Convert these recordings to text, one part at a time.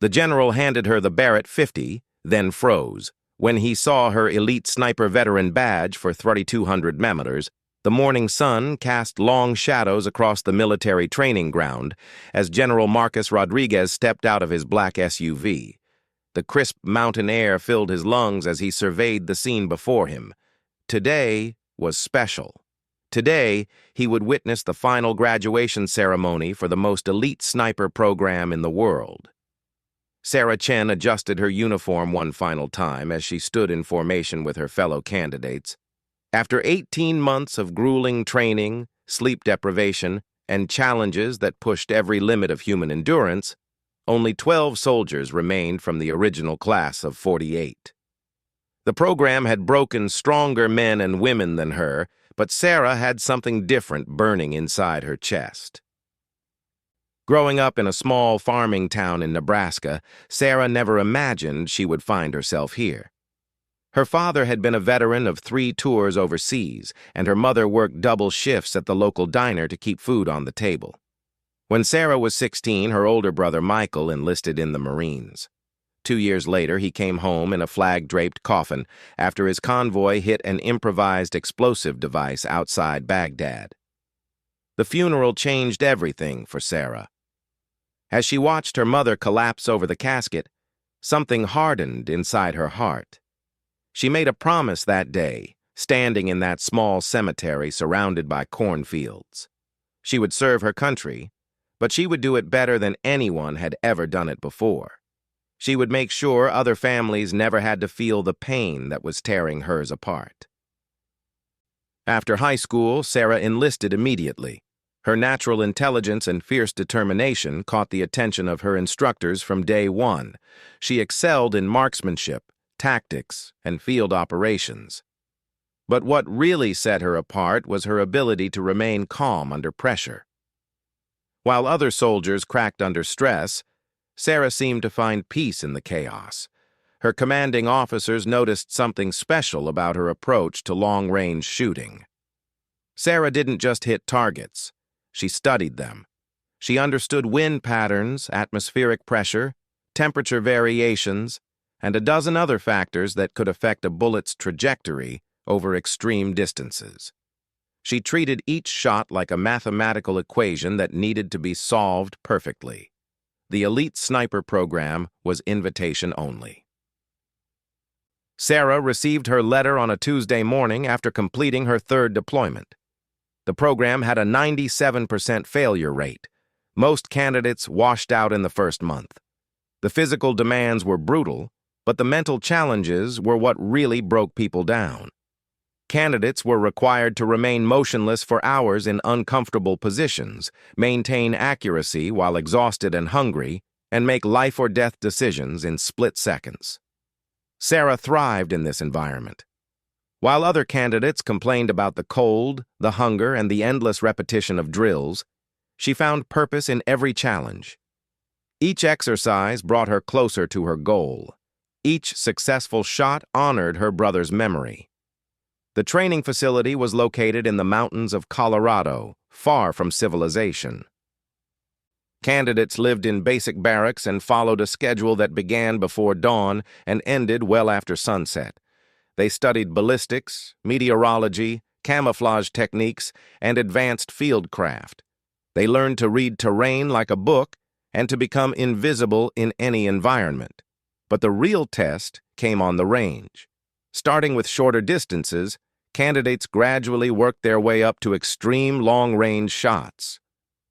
The general handed her the Barrett 50, then froze. When he saw her elite sniper veteran badge for 3,200 meters, the morning sun cast long shadows across the military training ground as General Marcus Rodriguez stepped out of his black SUV. The crisp mountain air filled his lungs as he surveyed the scene before him. Today was special. Today, he would witness the final graduation ceremony for the most elite sniper program in the world. Sarah Chen adjusted her uniform one final time as she stood in formation with her fellow candidates. After 18 months of grueling training, sleep deprivation, and challenges that pushed every limit of human endurance, only 12 soldiers remained from the original class of 48. The program had broken stronger men and women than her, but Sarah had something different burning inside her chest. Growing up in a small farming town in Nebraska, Sarah never imagined she would find herself here. Her father had been a veteran of 3 tours overseas, and her mother worked double shifts at the local diner to keep food on the table. When Sarah was 16, her older brother Michael enlisted in the Marines. 2 years later, he came home in a flag-draped coffin after his convoy hit an improvised explosive device outside Baghdad. The funeral changed everything for Sarah. As she watched her mother collapse over the casket, something hardened inside her heart. She made a promise that day, standing in that small cemetery surrounded by cornfields. She would serve her country, but she would do it better than anyone had ever done it before. She would make sure other families never had to feel the pain that was tearing hers apart. After high school, Sarah enlisted immediately. Her natural intelligence and fierce determination caught the attention of her instructors from day one. She excelled in marksmanship, tactics, and field operations. But what really set her apart was her ability to remain calm under pressure. While other soldiers cracked under stress, Sarah seemed to find peace in the chaos. Her commanding officers noticed something special about her approach to long-range shooting. Sarah didn't just hit targets. She studied them. She understood wind patterns, atmospheric pressure, temperature variations, and a dozen other factors that could affect a bullet's trajectory over extreme distances. She treated each shot like a mathematical equation that needed to be solved perfectly. The elite sniper program was invitation only. Sarah received her letter on a Tuesday morning after completing her 3rd deployment. The program had a 97% failure rate. Most candidates washed out in the first month. The physical demands were brutal, but the mental challenges were what really broke people down. Candidates were required to remain motionless for hours in uncomfortable positions, maintain accuracy while exhausted and hungry, and make life-or-death decisions in split seconds. Sarah thrived in this environment. While other candidates complained about the cold, the hunger, and the endless repetition of drills, she found purpose in every challenge. Each exercise brought her closer to her goal. Each successful shot honored her brother's memory. The training facility was located in the mountains of Colorado, far from civilization. Candidates lived in basic barracks and followed a schedule that began before dawn and ended well after sunset. They studied ballistics, meteorology, camouflage techniques, and advanced fieldcraft. They learned to read terrain like a book and to become invisible in any environment. But the real test came on the range. Starting with shorter distances, candidates gradually worked their way up to extreme long-range shots.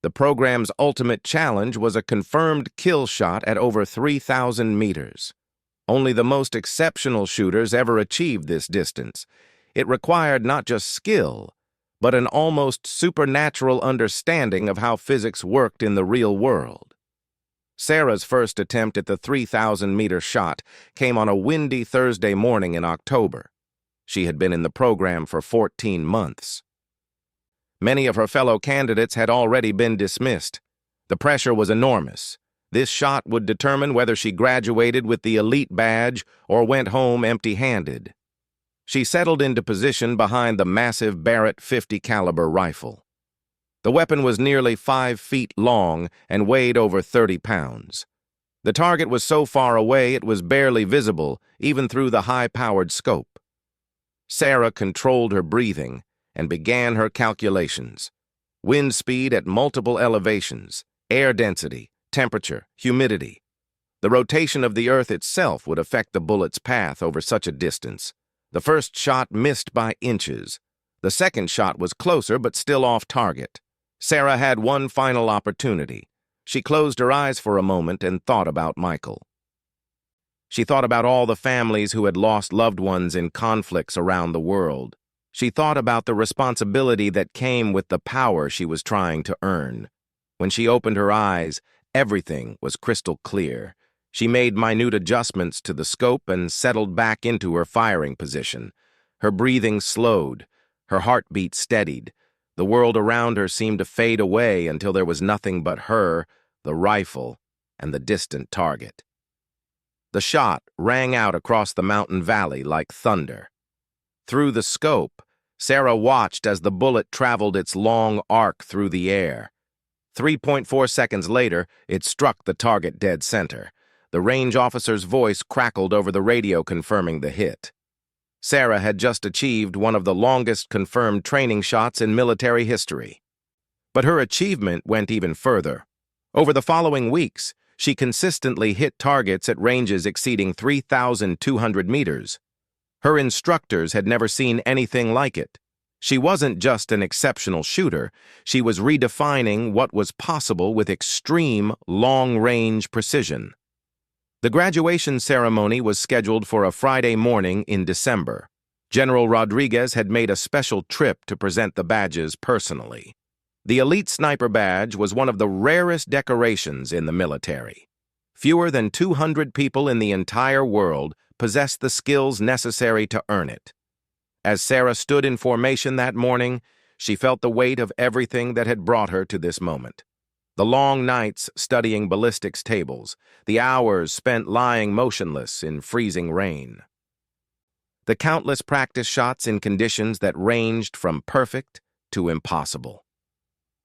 The program's ultimate challenge was a confirmed kill shot at over 3,000 meters. Only the most exceptional shooters ever achieved this distance. It required not just skill, but an almost supernatural understanding of how physics worked in the real world. Sarah's first attempt at the 3,000-meter shot came on a windy Thursday morning in October. She had been in the program for 14 months. Many of her fellow candidates had already been dismissed. The pressure was enormous. This shot would determine whether she graduated with the elite badge or went home empty-handed. She settled into position behind the massive Barrett 50 caliber rifle. The weapon was nearly 5 feet long and weighed over 30 pounds. The target was so far away it was barely visible, even through the high-powered scope. Sarah controlled her breathing and began her calculations. Wind speed at multiple elevations, air density, temperature, humidity. The rotation of the Earth itself would affect the bullet's path over such a distance. The first shot missed by inches. The second shot was closer but still off target. Sarah had one final opportunity. She closed her eyes for a moment and thought about Michael. She thought about all the families who had lost loved ones in conflicts around the world. She thought about the responsibility that came with the power she was trying to earn. When she opened her eyes, everything was crystal clear. She made minute adjustments to the scope and settled back into her firing position. Her breathing slowed. Her heartbeat steadied. The world around her seemed to fade away until there was nothing but her, the rifle, and the distant target. The shot rang out across the mountain valley like thunder. Through the scope, Sarah watched as the bullet traveled its long arc through the air. 3.4 seconds later, it struck the target dead center. The range officer's voice crackled over the radio confirming the hit. Sarah had just achieved one of the longest confirmed training shots in military history. But her achievement went even further. Over the following weeks, she consistently hit targets at ranges exceeding 3,200 meters. Her instructors had never seen anything like it. She wasn't just an exceptional shooter, she was redefining what was possible with extreme, long-range precision. The graduation ceremony was scheduled for a Friday morning in December. General Rodriguez had made a special trip to present the badges personally. The Elite Sniper Badge was one of the rarest decorations in the military. Fewer than 200 people in the entire world possessed the skills necessary to earn it. As Sarah stood in formation that morning, she felt the weight of everything that had brought her to this moment. The long nights studying ballistics tables, the hours spent lying motionless in freezing rain. The countless practice shots in conditions that ranged from perfect to impossible.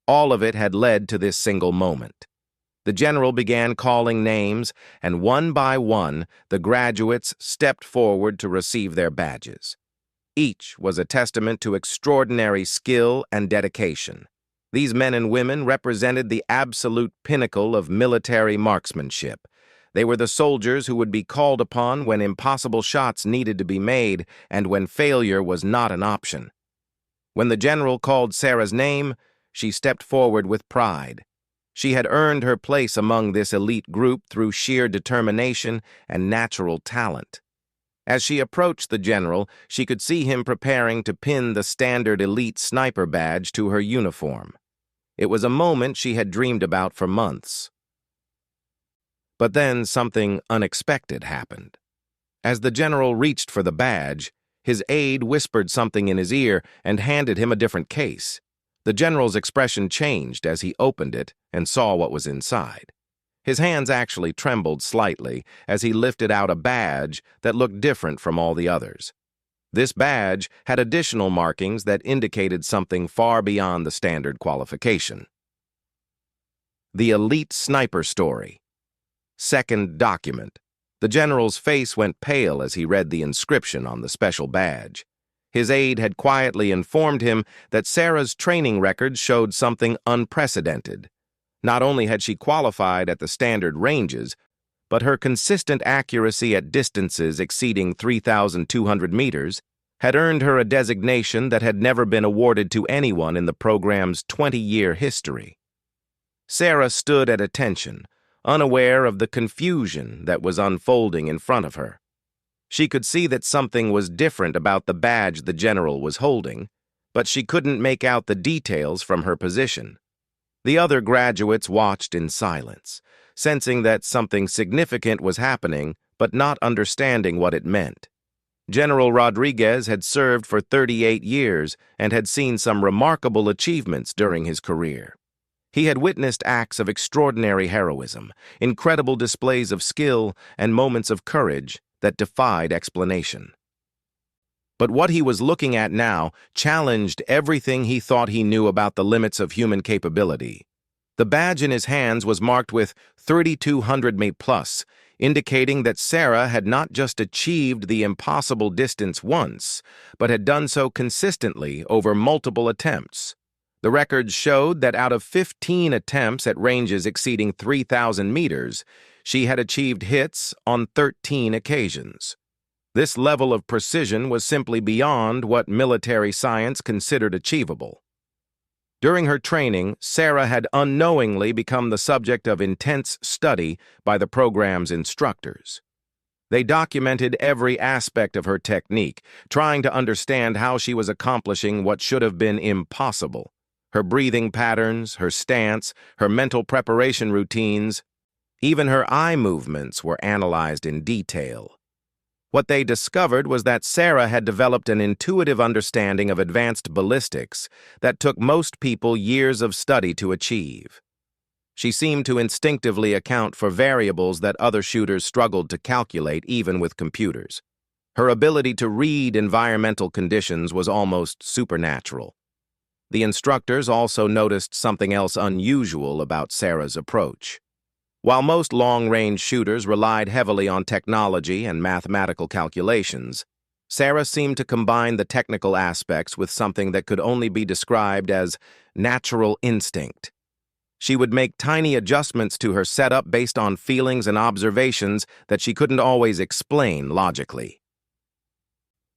All of it had led to this single moment. The general began calling names, and one by one, the graduates stepped forward to receive their badges. Each was a testament to extraordinary skill and dedication. These men and women represented the absolute pinnacle of military marksmanship. They were the soldiers who would be called upon when impossible shots needed to be made and when failure was not an option. When the general called Sarah's name, she stepped forward with pride. She had earned her place among this elite group through sheer determination and natural talent. As she approached the general, she could see him preparing to pin the standard Elite Sniper Badge to her uniform. It was a moment she had dreamed about for months. But then something unexpected happened. As the general reached for the badge, his aide whispered something in his ear and handed him a different case. The general's expression changed as he opened it and saw what was inside. His hands actually trembled slightly as he lifted out a badge that looked different from all the others. This badge had additional markings that indicated something far beyond the standard qualification. The Elite Sniper Story. Second document. The general's face went pale as he read the inscription on the special badge. His aide had quietly informed him that Sarah's training records showed something unprecedented. Not only had she qualified at the standard ranges, but her consistent accuracy at distances exceeding 3,200 meters had earned her a designation that had never been awarded to anyone in the program's 20-year history. Sarah stood at attention, unaware of the confusion that was unfolding in front of her. She could see that something was different about the badge the general was holding, but she couldn't make out the details from her position. The other graduates watched in silence, sensing that something significant was happening, but not understanding what it meant. General Rodriguez had served for 38 years and had seen some remarkable achievements during his career. He had witnessed acts of extraordinary heroism, incredible displays of skill, and moments of courage that defied explanation. But what he was looking at now challenged everything he thought he knew about the limits of human capability. The badge in his hands was marked with 3,200 m plus, indicating that Sarah had not just achieved the impossible distance once, but had done so consistently over multiple attempts. The records showed that out of 15 attempts at ranges exceeding 3,000 meters, she had achieved hits on 13 occasions. This level of precision was simply beyond what military science considered achievable. During her training, Sarah had unknowingly become the subject of intense study by the program's instructors. They documented every aspect of her technique, trying to understand how she was accomplishing what should have been impossible. Her breathing patterns, her stance, her mental preparation routines, even her eye movements were analyzed in detail. What they discovered was that Sarah had developed an intuitive understanding of advanced ballistics that took most people years of study to achieve. She seemed to instinctively account for variables that other shooters struggled to calculate even with computers. Her ability to read environmental conditions was almost supernatural. The instructors also noticed something else unusual about Sarah's approach. While most long-range shooters relied heavily on technology and mathematical calculations, Sarah seemed to combine the technical aspects with something that could only be described as natural instinct. She would make tiny adjustments to her setup based on feelings and observations that she couldn't always explain logically.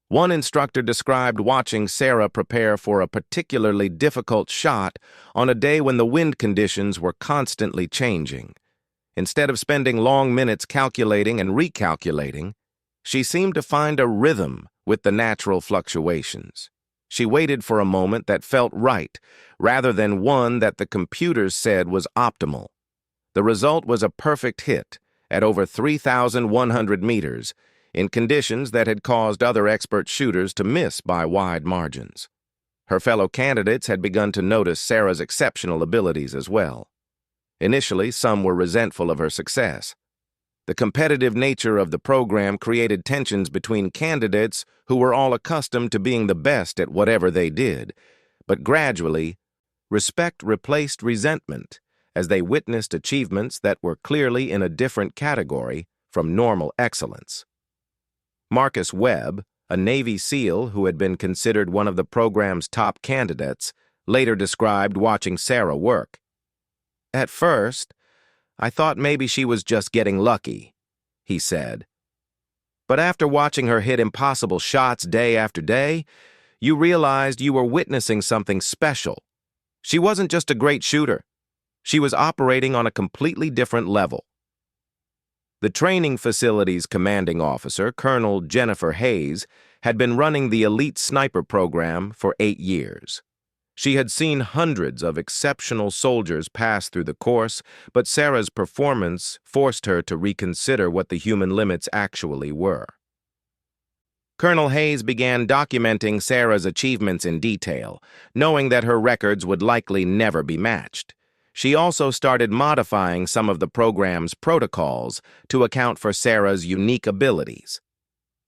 One instructor described watching Sarah prepare for a particularly difficult shot on a day when the wind conditions were constantly changing. Instead of spending long minutes calculating and recalculating, she seemed to find a rhythm with the natural fluctuations. She waited for a moment that felt right, rather than one that the computers said was optimal. The result was a perfect hit at over 3,100 meters, in conditions that had caused other expert shooters to miss by wide margins. Her fellow candidates had begun to notice Sarah's exceptional abilities as well. Initially, some were resentful of her success. The competitive nature of the program created tensions between candidates who were all accustomed to being the best at whatever they did, but gradually, respect replaced resentment as they witnessed achievements that were clearly in a different category from normal excellence. Marcus Webb, a Navy SEAL who had been considered one of the program's top candidates, later described watching Sarah work. "At first, I thought maybe she was just getting lucky," he said. "But after watching her hit impossible shots day after day, you realized you were witnessing something special. She wasn't just a great shooter. She was operating on a completely different level." The training facility's commanding officer, Colonel Jennifer Hayes, had been running the elite sniper program for 8 years. She had seen hundreds of exceptional soldiers pass through the course, but Sarah's performance forced her to reconsider what the human limits actually were. Colonel Hayes began documenting Sarah's achievements in detail, knowing that her records would likely never be matched. She also started modifying some of the program's protocols to account for Sarah's unique abilities.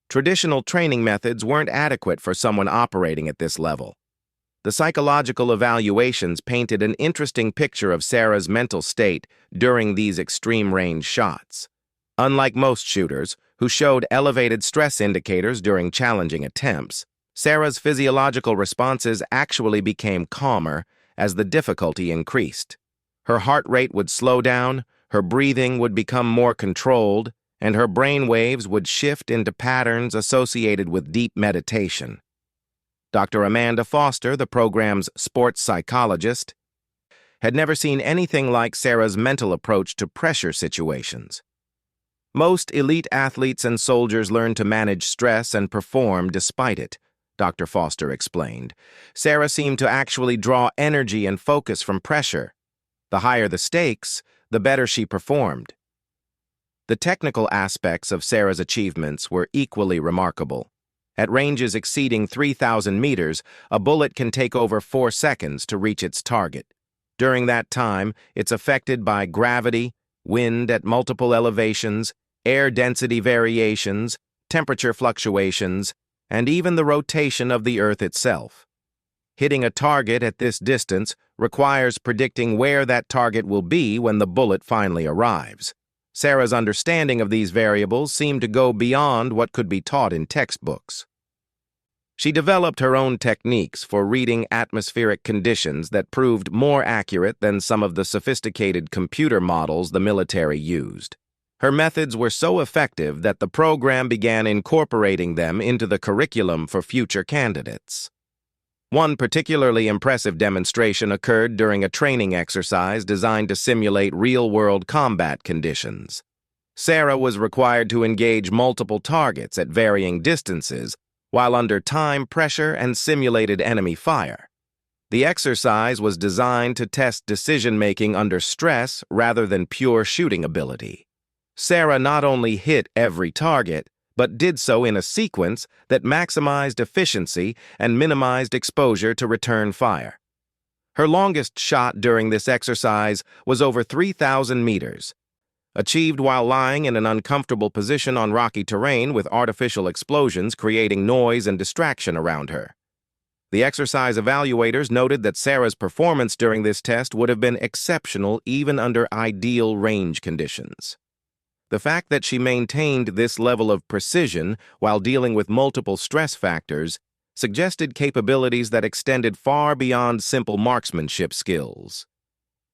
Traditional training methods weren't adequate for someone operating at this level. The psychological evaluations painted an interesting picture of Sarah's mental state during these extreme-range shots. Unlike most shooters, who showed elevated stress indicators during challenging attempts, Sarah's physiological responses actually became calmer as the difficulty increased. Her heart rate would slow down, her breathing would become more controlled, and her brain waves would shift into patterns associated with deep meditation. Dr. Amanda Foster, the program's sports psychologist, had never seen anything like Sarah's mental approach to pressure situations. "Most elite athletes and soldiers learn to manage stress and perform despite it," Dr. Foster explained. "Sarah seemed to actually draw energy and focus from pressure. The higher the stakes, the better she performed." The technical aspects of Sarah's achievements were equally remarkable. At ranges exceeding 3,000 meters, a bullet can take over 4 seconds to reach its target. During that time, it's affected by gravity, wind at multiple elevations, air density variations, temperature fluctuations, and even the rotation of the Earth itself. Hitting a target at this distance requires predicting where that target will be when the bullet finally arrives. Sarah's understanding of these variables seemed to go beyond what could be taught in textbooks. She developed her own techniques for reading atmospheric conditions that proved more accurate than some of the sophisticated computer models the military used. Her methods were so effective that the program began incorporating them into the curriculum for future candidates. One particularly impressive demonstration occurred during a training exercise designed to simulate real-world combat conditions. Sarah was required to engage multiple targets at varying distances while under time pressure and simulated enemy fire. The exercise was designed to test decision-making under stress rather than pure shooting ability. Sarah not only hit every target, but did so in a sequence that maximized efficiency and minimized exposure to return fire. Her longest shot during this exercise was over 3,000 meters, achieved while lying in an uncomfortable position on rocky terrain with artificial explosions creating noise and distraction around her. The exercise evaluators noted that Sarah's performance during this test would have been exceptional even under ideal range conditions. The fact that she maintained this level of precision while dealing with multiple stress factors suggested capabilities that extended far beyond simple marksmanship skills.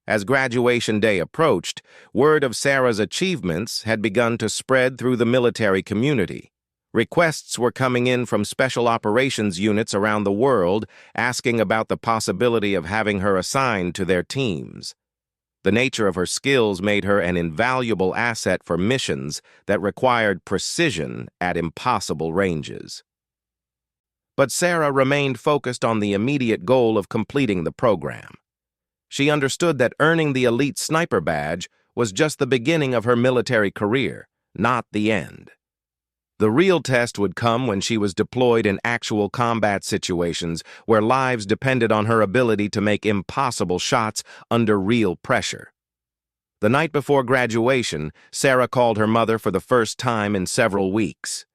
As graduation day approached, word of Sarah's achievements had begun to spread through the military community. Requests were coming in from special operations units around the world asking about the possibility of having her assigned to their teams. The nature of her skills made her an invaluable asset for missions that required precision at impossible ranges. But Sarah remained focused on the immediate goal of completing the program. She understood that earning the elite sniper badge was just the beginning of her military career, not the end. The real test would come when she was deployed in actual combat situations where lives depended on her ability to make impossible shots under real pressure. The night before graduation, Sarah called her mother for the first time in several weeks.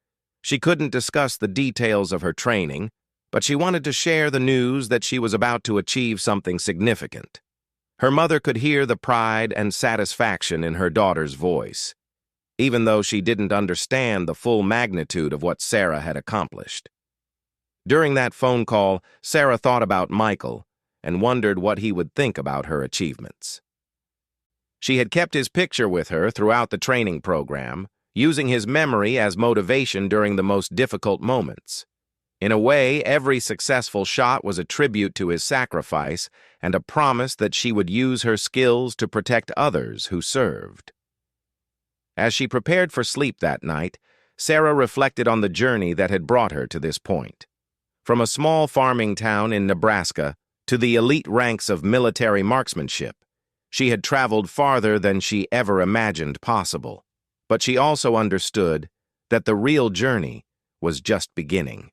She couldn't discuss the details of her training, but she wanted to share the news that she was about to achieve something significant. Her mother could hear the pride and satisfaction in her daughter's voice, even though she didn't understand the full magnitude of what Sarah had accomplished. During that phone call, Sarah thought about Michael and wondered what he would think about her achievements. She had kept his picture with her throughout the training program, using his memory as motivation during the most difficult moments. In a way, every successful shot was a tribute to his sacrifice and a promise that she would use her skills to protect others who served. As she prepared for sleep that night, Sarah reflected on the journey that had brought her to this point. From a small farming town in Nebraska to the elite ranks of military marksmanship, she had traveled farther than she ever imagined possible. But she also understood that the real journey was just beginning.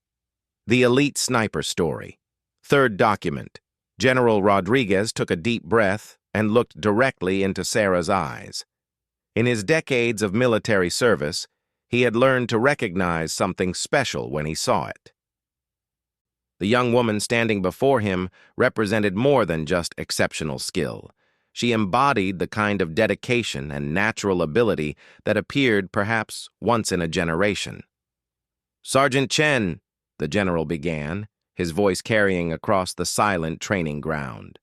The Elite Sniper Story. Third document. General Rodriguez took a deep breath and looked directly into Sarah's eyes. In his decades of military service, he had learned to recognize something special when he saw it. The young woman standing before him represented more than just exceptional skill. She embodied the kind of dedication and natural ability that appeared perhaps once in a generation. "Sergeant Chen," the general began, his voice carrying across the silent training ground.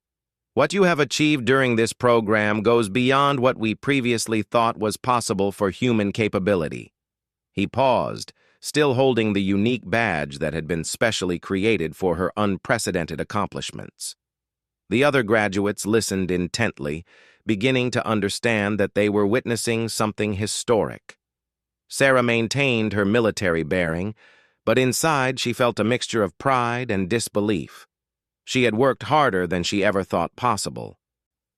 "What you have achieved during this program goes beyond what we previously thought was possible for human capability." He paused, still holding the unique badge that had been specially created for her unprecedented accomplishments. The other graduates listened intently, beginning to understand that they were witnessing something historic. Sarah maintained her military bearing, but inside she felt a mixture of pride and disbelief. She had worked harder than she ever thought possible,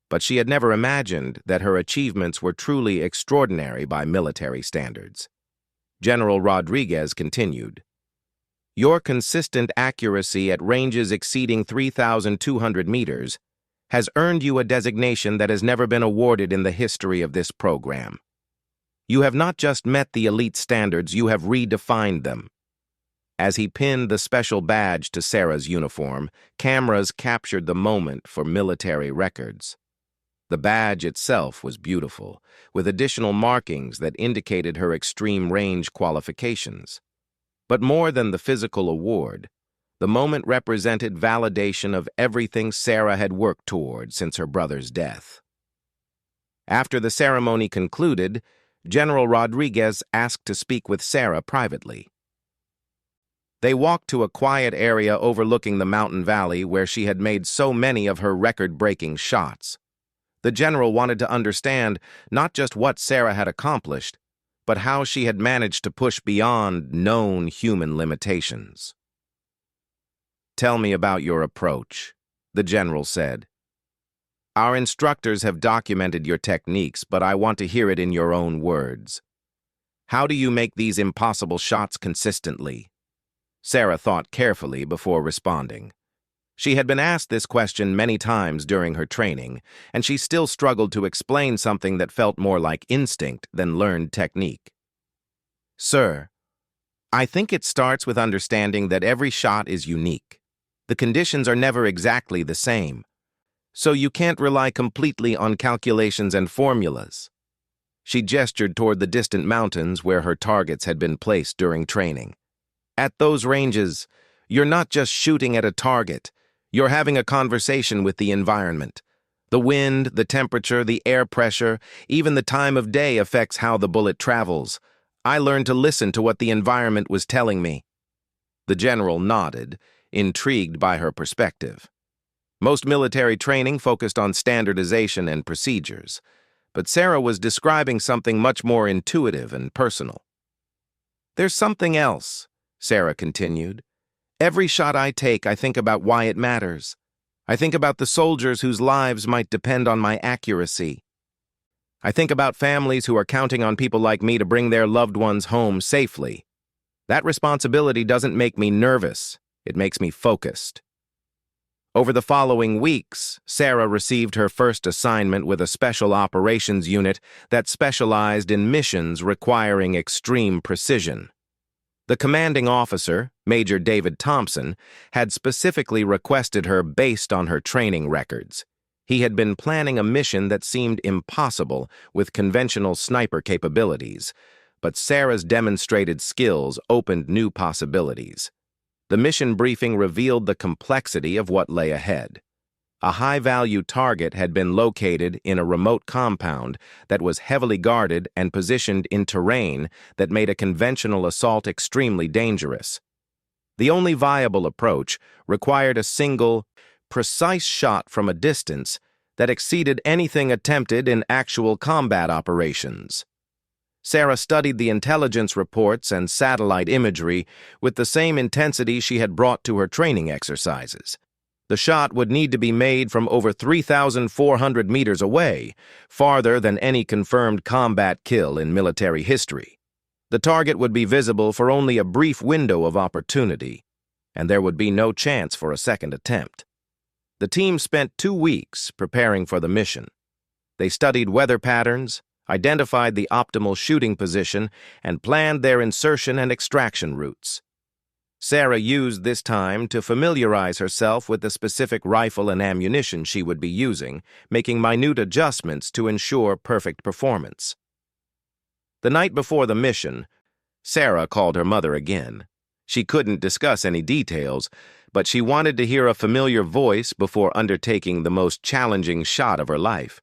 but she had never imagined that her achievements were truly extraordinary by military standards. General Rodriguez continued, "Your consistent accuracy at ranges exceeding 3,200 meters has earned you a designation that has never been awarded in the history of this program. You have not just met the elite standards, you have redefined them. As he pinned the special badge to Sarah's uniform, cameras captured the moment for military records. The badge itself was beautiful, with additional markings that indicated her extreme range qualifications. But more than the physical award, the moment represented validation of everything Sarah had worked toward since her brother's death. After the ceremony concluded, General Rodriguez asked to speak with Sarah privately. They walked to a quiet area overlooking the mountain valley where she had made so many of her record-breaking shots. The general wanted to understand not just what Sarah had accomplished, but how she had managed to push beyond known human limitations. "Tell me about your approach," the general said. "Our instructors have documented your techniques, but I want to hear it in your own words. How do you make these impossible shots consistently?" Sarah thought carefully before responding. She had been asked this question many times during her training, and she still struggled to explain something that felt more like instinct than learned technique. "Sir, I think it starts with understanding that every shot is unique. The conditions are never exactly the same, so you can't rely completely on calculations and formulas." She gestured toward the distant mountains where her targets had been placed during training. "At those ranges, you're not just shooting at a target. You're having a conversation with the environment. The wind, the temperature, the air pressure, even the time of day affects how the bullet travels. I learned to listen to what the environment was telling me." The general nodded, intrigued by her perspective. Most military training focused on standardization and procedures, but Sarah was describing something much more intuitive and personal. "There's something else," Sarah continued. "Every shot I take, I think about why it matters. I think about the soldiers whose lives might depend on my accuracy. I think about families who are counting on people like me to bring their loved ones home safely. That responsibility doesn't make me nervous. It makes me focused." Over the following weeks, Sarah received her first assignment with a special operations unit that specialized in missions requiring extreme precision. The commanding officer, Major David Thompson, had specifically requested her based on her training records. He had been planning a mission that seemed impossible with conventional sniper capabilities, but Sarah's demonstrated skills opened new possibilities. The mission briefing revealed the complexity of what lay ahead. A high-value target had been located in a remote compound that was heavily guarded and positioned in terrain that made a conventional assault extremely dangerous. The only viable approach required a single, precise shot from a distance that exceeded anything attempted in actual combat operations. Sarah studied the intelligence reports and satellite imagery with the same intensity she had brought to her training exercises. The shot would need to be made from over 3,400 meters away, farther than any confirmed combat kill in military history. The target would be visible for only a brief window of opportunity, and there would be no chance for a second attempt. The team spent 2 weeks preparing for the mission. They studied weather patterns, identified the optimal shooting position, and planned their insertion and extraction routes. Sarah used this time to familiarize herself with the specific rifle and ammunition she would be using, making minute adjustments to ensure perfect performance. The night before the mission, Sarah called her mother again. She couldn't discuss any details, but she wanted to hear a familiar voice before undertaking the most challenging shot of her life.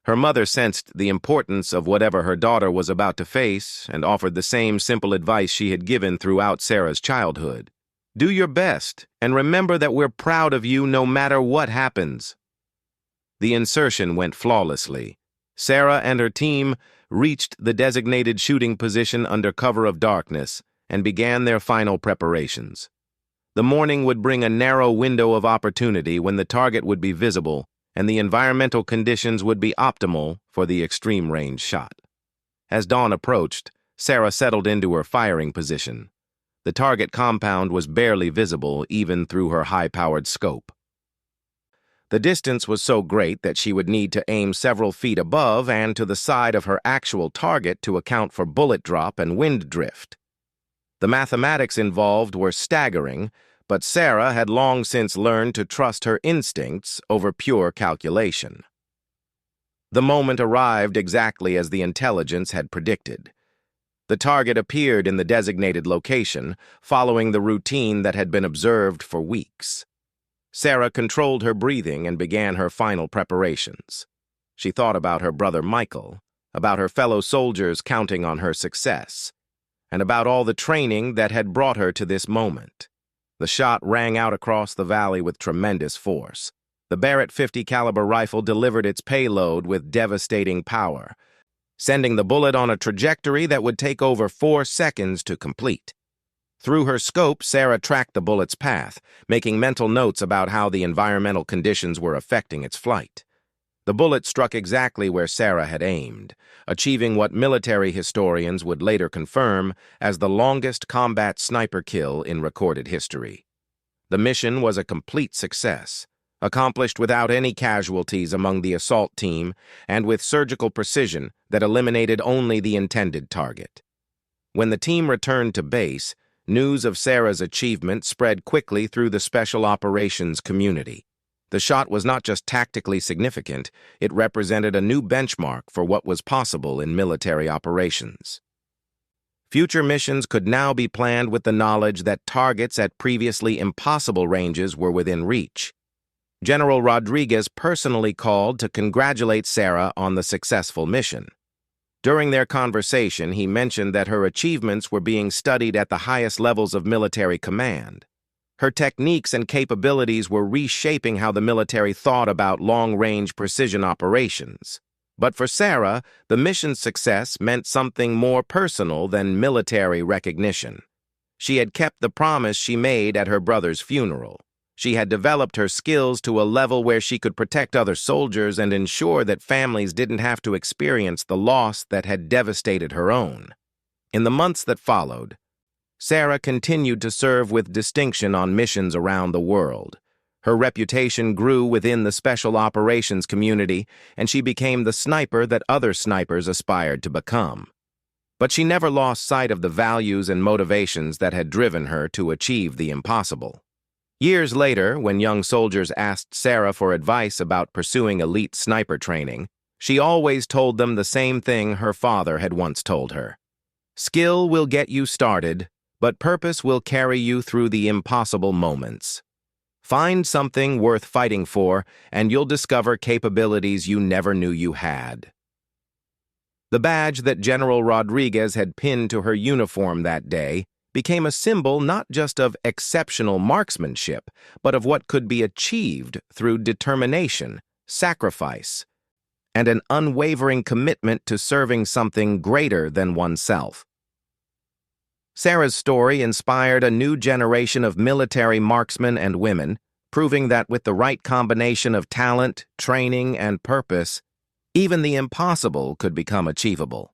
Her mother sensed the importance of whatever her daughter was about to face and offered the same simple advice she had given throughout Sarah's childhood. "Do your best, and remember that we're proud of you no matter what happens." The insertion went flawlessly. Sarah and her team reached the designated shooting position under cover of darkness and began their final preparations. The morning would bring a narrow window of opportunity when the target would be visible and the environmental conditions would be optimal for the extreme range shot. As dawn approached, Sarah settled into her firing position. The target compound was barely visible even through her high-powered scope. The distance was so great that she would need to aim several feet above and to the side of her actual target to account for bullet drop and wind drift. The mathematics involved were staggering, but Sarah had long since learned to trust her instincts over pure calculation. The moment arrived exactly as the intelligence had predicted. The target appeared in the designated location, following the routine that had been observed for weeks. Sarah controlled her breathing and began her final preparations. She thought about her brother Michael, about her fellow soldiers counting on her success, and about all the training that had brought her to this moment. The shot rang out across the valley with tremendous force. The Barrett .50 caliber rifle delivered its payload with devastating power, sending the bullet on a trajectory that would take over 4 seconds to complete. Through her scope, Sarah tracked the bullet's path, making mental notes about how the environmental conditions were affecting its flight. The bullet struck exactly where Sarah had aimed, achieving what military historians would later confirm as the longest combat sniper kill in recorded history. The mission was a complete success, accomplished without any casualties among the assault team and with surgical precision that eliminated only the intended target. When the team returned to base, news of Sarah's achievement spread quickly through the special operations community. The shot was not just tactically significant, it represented a new benchmark for what was possible in military operations. Future missions could now be planned with the knowledge that targets at previously impossible ranges were within reach. General Rodriguez personally called to congratulate Sarah on the successful mission. During their conversation, he mentioned that her achievements were being studied at the highest levels of military command. Her techniques and capabilities were reshaping how the military thought about long-range precision operations. But for Sarah, the mission's success meant something more personal than military recognition. She had kept the promise she made at her brother's funeral. She had developed her skills to a level where she could protect other soldiers and ensure that families didn't have to experience the loss that had devastated her own. In the months that followed, Sarah continued to serve with distinction on missions around the world. Her reputation grew within the special operations community, and she became the sniper that other snipers aspired to become. But she never lost sight of the values and motivations that had driven her to achieve the impossible. Years later, when young soldiers asked Sarah for advice about pursuing elite sniper training, she always told them the same thing her father had once told her. "Skill will get you started, but purpose will carry you through the impossible moments. Find something worth fighting for, and you'll discover capabilities you never knew you had." The badge that General Rodriguez had pinned to her uniform that day became a symbol not just of exceptional marksmanship, but of what could be achieved through determination, sacrifice, and an unwavering commitment to serving something greater than oneself. Sarah's story inspired a new generation of military marksmen and women, proving that with the right combination of talent, training, and purpose, even the impossible could become achievable.